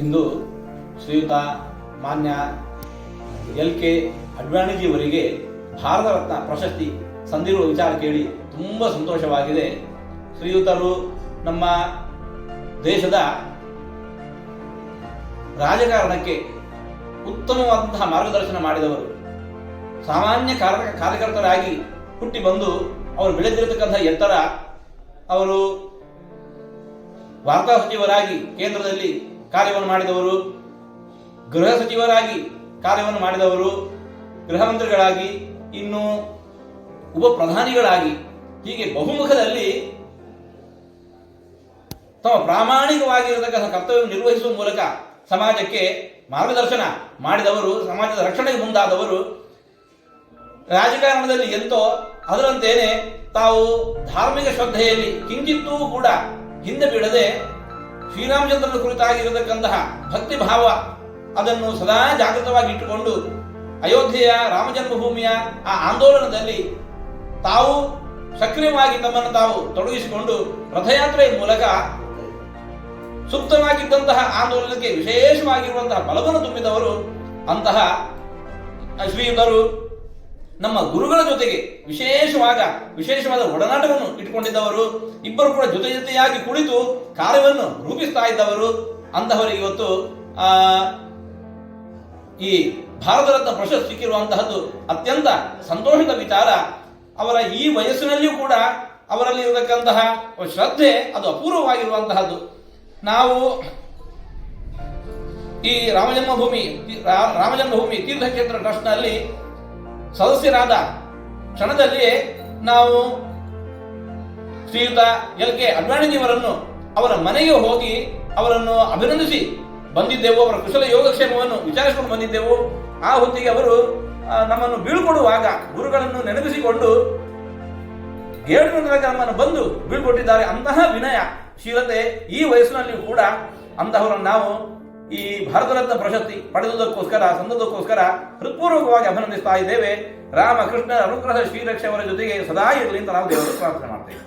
ಇಂದು ಶ್ರೀಯುತ ಮಾನ್ಯ LK ಅಡ್ವಾಣಿಜಿಯವರಿಗೆ ಭಾರತ ರತ್ನ ಪ್ರಶಸ್ತಿ ಸಂದಿರುವ ವಿಚಾರ ಕೇಳಿ ತುಂಬ ಸಂತೋಷವಾಗಿದೆ. ಶ್ರೀಯುತರು ನಮ್ಮ ದೇಶದ ರಾಜಕಾರಣಕ್ಕೆ ಉತ್ತಮವಾದಂತಹ ಮಾರ್ಗದರ್ಶನ ಮಾಡಿದವರು. ಸಾಮಾನ್ಯ ಕಾರ್ಯಕರ್ತರಾಗಿ ಹುಟ್ಟಿ ಬಂದು ಅವರು ಬೆಳೆದಿರತಕ್ಕಂಥ ಎತ್ತರ, ಅವರು ವಾರ್ತಾ ಸಚಿವರಾಗಿ ಕೇಂದ್ರದಲ್ಲಿ ಕಾರ್ಯವನ್ನು ಮಾಡಿದವರು, ಗೃಹ ಸಚಿವರಾಗಿ ಕಾರ್ಯವನ್ನು ಮಾಡಿದವರು, ಗೃಹ ಮಂತ್ರಿಗಳಾಗಿ, ಇನ್ನು ಉಪ ಪ್ರಧಾನಿಗಳಾಗಿ, ಹೀಗೆ ಬಹುಮುಖದಲ್ಲಿ ತಮ್ಮ ಪ್ರಾಮಾಣಿಕವಾಗಿರತಕ್ಕಂಥ ಕರ್ತವ್ಯವನ್ನು ನಿರ್ವಹಿಸುವ ಮೂಲಕ ಸಮಾಜಕ್ಕೆ ಮಾರ್ಗದರ್ಶನ ಮಾಡಿದವರು, ಸಮಾಜದ ರಕ್ಷಣೆಗೆ ಮುಂದಾದವರು. ರಾಜಕಾರಣದಲ್ಲಿ ಎಂತೋ ಅದರಂತೇನೆ ತಾವು ಧಾರ್ಮಿಕ ಶ್ರದ್ಧೆಯಲ್ಲಿ ಕಿಂಚಿತ್ತೂ ಕೂಡ ಹಿಂದೆ ಬೀಳದೆ ಶ್ರೀರಾಮಚಂದ್ರನ ಕುರಿತಾಗಿರತಕ್ಕಂತಹ ಭಕ್ತಿ ಭಾವ ಅದನ್ನು ಸದಾ ಜಾಗೃತವಾಗಿ ಇಟ್ಟುಕೊಂಡು ಅಯೋಧ್ಯೆಯ ರಾಮ ಜನ್ಮಭೂಮಿಯ ಆ ಆಂದೋಲನದಲ್ಲಿ ತಾವು ಸಕ್ರಿಯವಾಗಿ ತಮ್ಮನ್ನು ತಾವು ತೊಡಗಿಸಿಕೊಂಡು ರಥಯಾತ್ರೆಯ ಮೂಲಕ ಸುಪ್ತವಾಗಿದ್ದಂತಹ ಆಂದೋಲನಕ್ಕೆ ವಿಶೇಷವಾಗಿರುವಂತಹ ಬಲವನ್ನು ತುಂಬಿದವರು. ಅಂತಹ ಶ್ರೀಯುತರು ನಮ್ಮ ಗುರುಗಳ ಜೊತೆಗೆ ವಿಶೇಷವಾದ ಒಡನಾಟವನ್ನು ಇಟ್ಟುಕೊಂಡಿದ್ದವರು. ಇಬ್ಬರು ಕೂಡ ಜೊತೆಯಾಗಿ ಕುಳಿತು ಕಾರ್ಯವನ್ನು ರೂಪಿಸ್ತಾ ಇದ್ದವರು. ಅಂತಹವರಿಗೆ ಇವತ್ತು ಈ ಭಾರತ ರತ್ನ ಪ್ರಶಸ್ತಿ ಸಿಕ್ಕಿರುವಂತಹದ್ದು ಅತ್ಯಂತ ಸಂತೋಷದ ವಿಚಾರ. ಅವರ ಈ ವಯಸ್ಸಿನಲ್ಲಿಯೂ ಕೂಡ ಅವರಲ್ಲಿ ಇರತಕ್ಕಂತಹ ಶ್ರದ್ಧೆ ಅದು ಅಪೂರ್ವವಾಗಿರುವಂತಹದ್ದು. ನಾವು ಈ ರಾಮಜನ್ಮಭೂಮಿ ತೀರ್ಥಕ್ಷೇತ್ರ ಟ್ರಸ್ಟ್ನಲ್ಲಿ ಸದಸ್ಯರಾದ ಕ್ಷಣದಲ್ಲಿಯೇ ನಾವು ಶ್ರೀಯುತ LK ಅಡ್ವಾಣಿಜಿಯವರನ್ನು ಅವರ ಮನೆಗೆ ಹೋಗಿ ಅವರನ್ನು ಅಭಿನಂದಿಸಿ ಬಂದಿದ್ದೆವು. ಅವರ ಕುಶಲ ಯೋಗಕ್ಷೇಮವನ್ನು ವಿಚಾರಿಸಿಕೊಂಡು ಬಂದಿದ್ದೆವು. ಆ ಹೊತ್ತಿಗೆ ಅವರು ನಮ್ಮನ್ನು ಬೀಳ್ಕೊಡುವಾಗ ಗುರುಗಳನ್ನು ನೆನಪಿಸಿಕೊಂಡು ಗೇಟಿನ ನಮ್ಮನ್ನು ಬಂದು ಬೀಳ್ಕೊಟ್ಟಿದ್ದಾರೆ. ಅಂತಹ ವಿನಯ ಶೀಲತೆ ಈ ವಯಸ್ಸಿನಲ್ಲಿಯೂ ಕೂಡ ಅಂತಹವರನ್ನು ನಾವು ಈ ಭಾರತ ರತ್ನ ಪ್ರಶಸ್ತಿ ಸಂದರ್ಭಕ್ಕೋಸ್ಕರ ಹೃತ್ಪೂರ್ವಕವಾಗಿ ಅಭಿನಂದಿಸ್ತಾ ಇದ್ದೇವೆ. ರಾಮಕೃಷ್ಣ ಅನುಗ್ರಹ ಶ್ರೀರಕ್ಷೆ ಅವರ ಜೊತೆಗೆ ಸದಾ ಇರಲಿ ಅಂತ ನಾವು ದೇವರ ಪ್ರಾರ್ಥನೆ ಮಾಡ್ತೇವೆ.